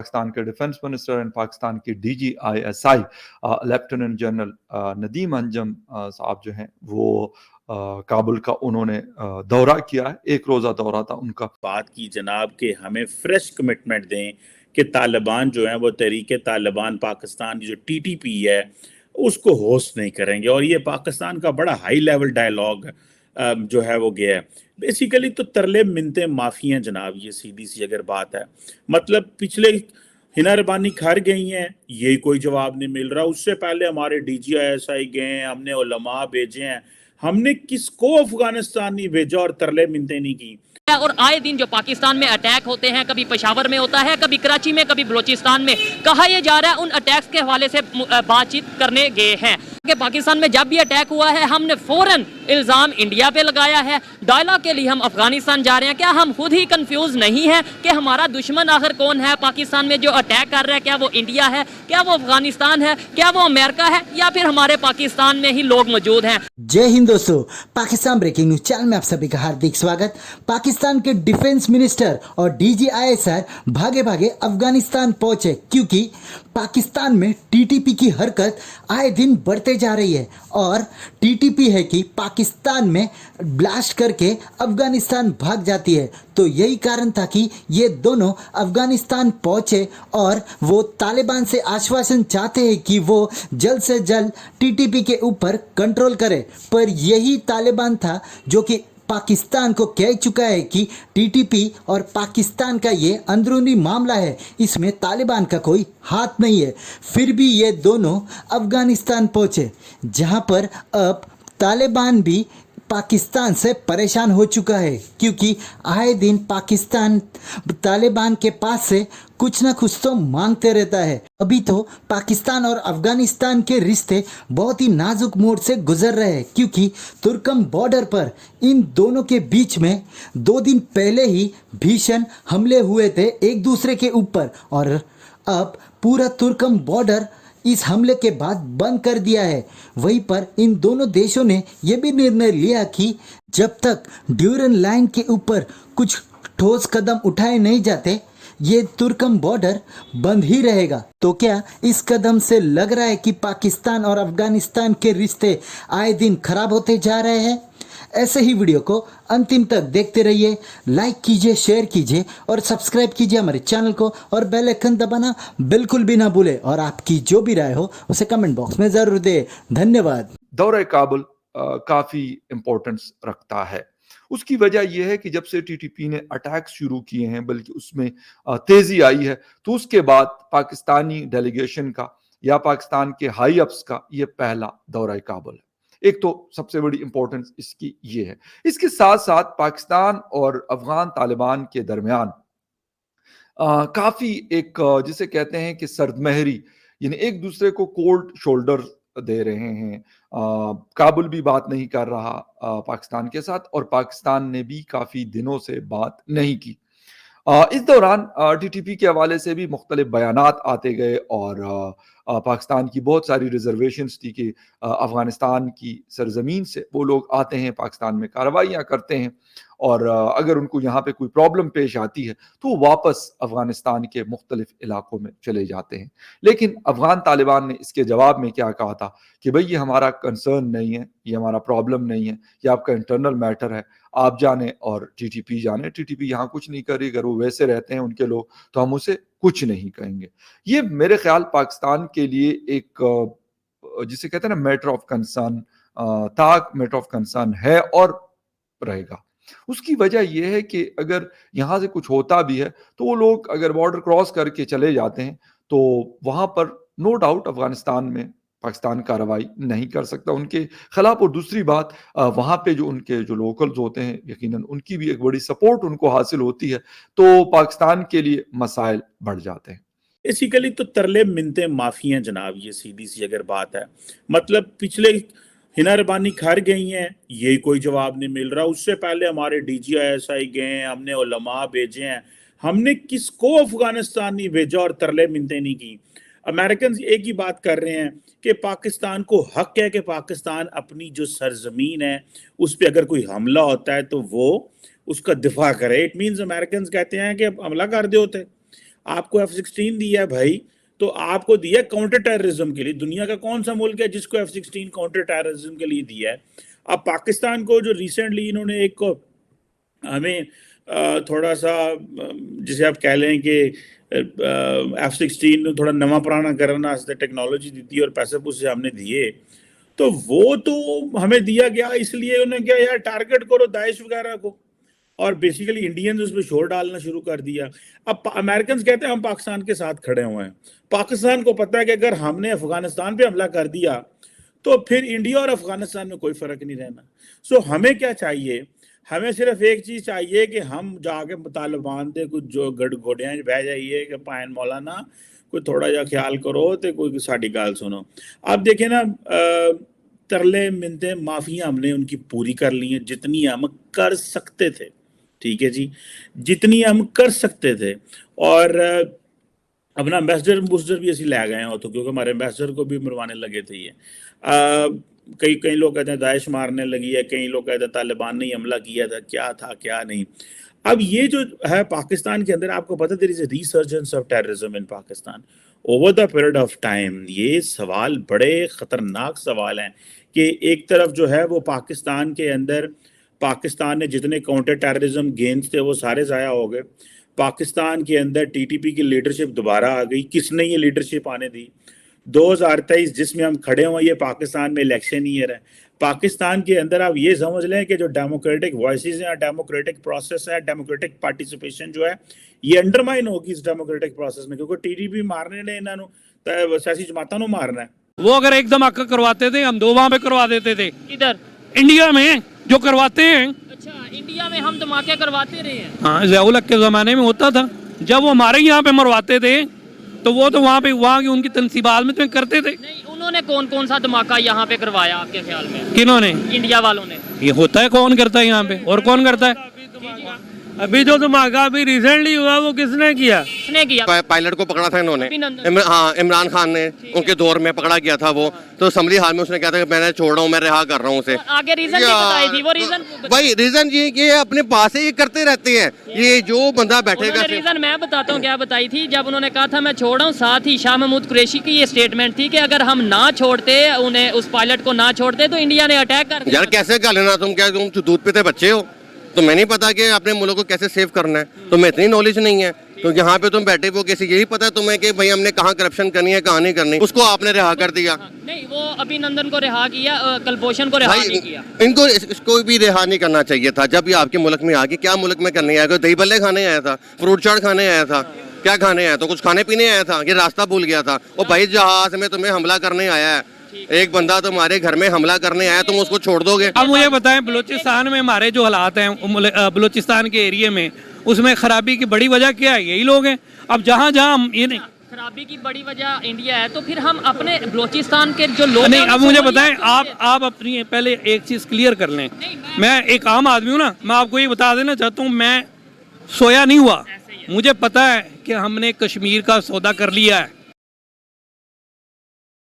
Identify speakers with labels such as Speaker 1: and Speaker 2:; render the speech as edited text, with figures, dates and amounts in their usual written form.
Speaker 1: पाकिस्तान के defence minister and Pakistan के DGISI lieutenant general Nadeem Anjum साहब जो हैं वो काबुल का उन्होंने दौरा किया है। एक रोज़ा दौरा था उनका।
Speaker 2: बात की जनाब कि हमें फ्रेश कमिटमेंट दें कि तालिबान जो है वो तहरीके तालिबान पाकिस्तान जो TTP है उसको होस्ट नहीं करेंगे। और ये पाकिस्तान का बड़ा हाई लेवल डायलॉग जो है वो गया है। बेसिकली तो तरले मिनते माफ़ी हैं जनाब, ये सीधी सी अगर बात है। मतलब पिछले हिना रबानी घर गई हैं, यही कोई जवाब नहीं मिल रहा। उससे पहले हमारे DGISI गए हैं, हमने उलमा भेजे हैं, हमने किसको अफगानिस्तान नहीं भेजा और तरले मिनते नहीं की।
Speaker 3: और आए दिन जो पाकिस्तान में अटैक होते हैं, कभी पेशावर में होता है, कभी कराची में, कभी बलोचिस्तान में, कहा यह जा रहा है उन अटैक्स के हवाले से बातचीत करने गए हैं कि पाकिस्तान में जब भी अटैक हुआ है हमने फौरन इल्ज़ाम इंडिया पे लगाया है। डायलॉग के लिए हम अफगानिस्तान जा रहे हैं। क्या हम खुद ही कंफ्यूज नहीं है कि हमारा दुश्मन आखिर कौन है? पाकिस्तान में जो अटैक कर रहा है, क्या वो इंडिया है, क्या वो अफगानिस्तान है, क्या वो अमेरिका है, या फिर हमारे पाकिस्तान में ही लोग मौजूद हैं?
Speaker 4: जय हिंद दोस्तों, पाकिस्तान ब्रेकिंग न्यूज चैनल में आप सभी का हार्दिक स्वागत। पाकिस्तान के डिफेंस मिनिस्टर और DGISI भागे भागे अफगानिस्तान पहुंचे क्योंकि पाकिस्तान में TTP की हरकत आए दिन बढ़ते जा रही है। और TTP है कि पाकिस्तान में ब्लास्ट करके अफगानिस्तान भाग जाती है। तो यही कारण था कि ये दोनों अफगानिस्तान पहुंचे और वो तालिबान से आश्वासन चाहते हैं कि वो जल्द से जल्द TTP के ऊपर कंट्रोल करे। पर यही तालिबान था जो कि पाकिस्तान को कह चुका है कि TTP और पाकिस्तान का ये अंदरूनी मामला है, इसमें तालिबान का कोई हाथ नहीं है। फिर भी ये दोनों अफगानिस्तान पहुंचे, जहां पर अब तालिबान भी पाकिस्तान से परेशान हो चुका है क्योंकि आए दिन पाकिस्तान तालिबान के पास से कुछ ना कुछ तो मांगते रहता है। अभी तो पाकिस्तान और अफगानिस्तान के रिश्ते बहुत ही नाजुक मोड़ से गुजर रहे हैं क्योंकि तुर्कम बॉर्डर पर इन दोनों के बीच में 2 दिन पहले ही भीषण हमले हुए थे एक दूसरे के ऊपर। और अब पूरा तुर्कम बॉर्डर इस हमले के बाद बंद कर दिया है। वहीं पर इन दोनों देशों ने यह भी निर्णय लिया कि जब तक ड्यूरन लाइन के ऊपर कुछ ठोस कदम उठाए नहीं जाते, ये तुर्कम बॉर्डर बंद ही रहेगा। तो क्या इस कदम से लग रहा है कि पाकिस्तान और अफगानिस्तान के रिश्ते आए दिन खराब होते जा रहे हैं? ऐसे ही वीडियो को अंतिम तक देखते रहिए, लाइक कीजिए, शेयर कीजिए और सब्सक्राइब कीजिए हमारे चैनल को और बेल आइकन दबाना बिल्कुल भी ना भूले। और आपकी जो भी राय हो उसे कमेंट बॉक्स में जरूर दे। धन्यवाद।
Speaker 1: दौरा काबुल काफी इंपॉर्टेंस रखता है। उसकी वजह यह है कि जब से TTP ने अटैक शुरू किए हैं, बल्कि उसमें तेजी आई है, तो उसके बाद पाकिस्तानी डेलीगेशन का या पाकिस्तान के हाई अप्स का यह पहला दौरा काबुल है। एक तो सबसे बड़ी इंपॉर्टेंस इसकी ये है। इसके साथ साथ पाकिस्तान और अफगान तालिबान के दरमियान काफी एक जिसे कहते हैं कि सर्दमहरी, यानी एक दूसरे को कोल्ड शोल्डर दे रहे हैं। काबुल भी बात नहीं कर रहा पाकिस्तान के साथ, और पाकिस्तान ने भी काफी दिनों से बात नहीं की। इस दौरान TTP के हवाले से भी मुख्तलिफ बयानात आते गए और पाकिस्तान की बहुत सारी रिजर्वेशंस थी कि अफगानिस्तान की सरजमीन से वो लोग आते हैं, पाकिस्तान में कार्रवाइयाँ करते हैं, और अगर उनको यहाँ पे कोई प्रॉब्लम पेश आती है तो वो वापस अफगानिस्तान के मुख्तलिफ इलाकों में चले जाते हैं। लेकिन अफगान तालिबान ने इसके जवाब में क्या कहा था कि भाई ये हमारा कंसर्न नहीं है, ये हमारा प्रॉब्लम नहीं है, ये आपका इंटरनल मैटर है, आप जाने और TTP जाने। TTP यहाँ कुछ नहीं करी, अगर वो वैसे रहते हैं उनके लोग तो हम उसे कुछ नहीं कहेंगे। ये मेरे ख्याल पाकिस्तान के लिए एक जिसे कहते हैं ना मैटर ऑफ कंसर्न था, मैटर ऑफ कंसर्न है और रहेगा। उसकी वजह यह है कि अगर यहाँ से कुछ होता भी है तो वो लोग अगर बॉर्डर क्रॉस करके चले जाते हैं तो वहाँ पर नो डाउट अफगानिस्तान में पाकिस्तान कार्रवाई नहीं कर सकता उनके खिलाफ। और दूसरी बात, वहाँ पे जो उनके जो लोकल्स होते हैं यकीनन उनकी भी एक बड़ी सपोर्ट उनको हासिल होती है, तो पाकिस्तान के लिए मसाइल बढ़ जाते हैं।
Speaker 2: बेसिकली तो तरले मिनते माफ़ी हैं जनाब, ये सीधी सी अगर बात है। मतलब पिछले हिना रबानी घर गई हैं, यही कोई जवाब नहीं मिल रहा। उससे पहले हमारे DGISI गए हैं, हमने उलमा भेजे हैं, हमने किसको अफगानिस्तान नहीं भेजा और तरले मिनते नहीं की। अमेरिकन एक ही बात कर रहे हैं कि पाकिस्तान को हक है कि पाकिस्तान अपनी जो सरजमीन है उस पर अगर कोई हमला होता है तो वो उसका दिफा करे। इट मीन्स अमेरिकन कहते हैं कि हमला कर दे होते। आपको F-16 दिया है भाई, तो आपको दिया काउंटर टेररिज्म के लिए। दुनिया का कौन सा मुल्क है जिसको F-16 काउंटर टेररिज्म के लिए दिया है? अब पाकिस्तान को जो रिसेंटली इन्होंने एक को हमें थोड़ा सा जिसे आप कह लें कि F-16 थोड़ा नवा पुराना करना टेक्नोलॉजी दी थी और पैसे पूसे हमने दिए, तो वो तो हमें दिया गया इसलिए उन्होंने क्या यार टारगेट करो दाइश वगैरह को, और बेसिकली इंडियंस उसमें शोर डालना शुरू कर दिया। अब अमेरिकन कहते हैं हम पाकिस्तान के साथ खड़े हुए हैं। पाकिस्तान को पता है कि अगर हमने अफगानिस्तान पे हमला कर दिया तो फिर इंडिया और अफगानिस्तान में कोई फर्क नहीं रहना। सो हमें क्या चाहिए? हमें सिर्फ एक चीज चाहिए कि हम जाके तालिबान से कुछ जो घोड़ियां बह जाइए कि पायन मौलाना कोई थोड़ा जा ख्याल करो तो कोई साड़ी गाल सुनो। आप देखें ना, तरले मिन्नतें माफियां हमने उनकी पूरी कर ली हैं जितनी हम कर सकते थे, ठीक है जी, जितनी हम कर सकते थे। और अपना एम्बेसडर भी असं लै गए हो तो, क्योंकि हमारे एम्बेसडर को भी मरवाने लगे थे ये। कई लोग कहते हैं दाइश मारने लगी है, कई लोग कहते हैं तालिबान ने हमला किया था, क्या था क्या नहीं। अब ये जो है पाकिस्तान के अंदर, आपको पता there is a resurgence of terrorism in Pakistan over the period of time. ये सवाल बड़े ख़तरनाक सवाल हैं कि एक तरफ जो है वो पाकिस्तान के अंदर पाकिस्तान ने जितने काउंटर टेररिज्म गेम्स थे वो सारे ज़ाया हो गए। पाकिस्तान के अंदर टीटीपी की लीडरशिप दोबारा आ गई। किसने ये लीडरशिप आने दी? 2023 जिसमें हम खड़े हुए, ये पाकिस्तान में इलेक्शन ईयर है। पाकिस्तान के अंदर आप ये समझ लें कि जो डेमोक्रेटिक वॉइसेस हैं, डेमोक्रेटिक प्रोसेस है, डेमोक्रेटिक पार्टिसिपेशन जो है, ये अंडरमाइन होगी इस डेमोक्रेटिक प्रोसेस में, क्योंकि टीटीपी मारने ने इन्होंने सियासी जमातों को मारना है।
Speaker 5: वो अगर एक धमाका करवाते थे हम 2 वहां पे करवा देते थे।
Speaker 3: इधर
Speaker 5: इंडिया में जो करवाते हैं,
Speaker 3: अच्छा इंडिया में हम धमाके करवाते रहे हैं।
Speaker 5: हाँ, ज़ियाउल हक के ज़माने में होता था। जब वो हमारे यहाँ पे मरवाते थे तो वो तो वहाँ की उनकी तनसीबात में तो करते थे।
Speaker 3: नहीं, उन्होंने कौन सा धमाका यहाँ पे करवाया आपके ख्याल में?
Speaker 5: किन्होंने?
Speaker 3: इंडिया वालों ने।
Speaker 5: ये होता है, कौन करता है यहाँ पे और कौन करता है? अभी जो धमाका अभी रिसेंटली हुआ वो किसने किया?
Speaker 3: किसने किया?
Speaker 6: पायलट को पकड़ा था इन्होंने,
Speaker 3: अभिनंदन।
Speaker 6: हाँ, इमरान खान ने उनके दौर में पकड़ा गया था वो। तो असम्बली हाल में उसने कहा था कि मैंने छोड़ रहा हूँ, मैं रिहा कर रहा हूँ उसे।
Speaker 3: आगे रीजन क्या बताई थी? वो रीजन
Speaker 6: भाई रीजन ये कि अपने पास है, ये करते रहते हैं। ये जो बंदा बैठेगा,
Speaker 3: रीजन मैं बताता हूँ क्या बताई थी। जब उन्होंने कहा था मैं छोड़ रहा हूँ, साथ ही शाह महमूद कुरैशी की ये स्टेटमेंट थी कि अगर हम ना छोड़ते, उन्हें उस पायलट को ना छोड़ते तो इंडिया ने अटैक कर दिया।
Speaker 6: यार कैसे कर लेना, तुम क्या तुम दूध पीते बच्चे हो? तो मैं नहीं पता कि अपने मुल्क को कैसे सेव करना है, तुम्हें इतनी नॉलेज नहीं है। तो यहाँ पे तुम बैठे हो, किसी यही पता है तुम्हें कि भाई हमने कहाँ करप्शन करनी है, कहाँ नहीं करनी, उसको आपने रिहा कर दिया।
Speaker 3: नहीं, वो अभिनंदन को रिहा किया, कलभूषण को रिहा नहीं किया।
Speaker 6: इनको इसको भी रिहा नहीं करना चाहिए था। जब ये आपके मुल्क में आ गया, क्या मुल्क में करने आया? दही बल्ले खाने आया था, फ्रूट चाट खाने आया था, क्या खाने आया? तो कुछ खाने पीने आया था, ये रास्ता भूल गया था। और भाई जहाज में तुम्हें हमला करने आया है, एक बंदा तुम्हारे घर में हमला करने आया, तुम उसको छोड़ दोगे?
Speaker 5: अब मुझे बताएं, बलूचिस्तान में हमारे जो हालात हैं, बलूचिस्तान के एरिया में, उसमें खराबी की बड़ी वजह क्या है? यही लोग हैं। अब जहाँ हम ये नहीं,
Speaker 3: खराबी की बड़ी वजह इंडिया है, तो फिर हम अपने बलूचिस्तान के जो लोग
Speaker 5: नहीं, अब मुझे बताएं, आप अपनी पहले एक चीज़ क्लियर कर लें। मैं एक आम आदमी हूँ ना, मैं आपको ये बता देना चाहता हूँ, मैं सोया नहीं हुआ। मुझे पता है कि हमने कश्मीर का सौदा कर लिया है।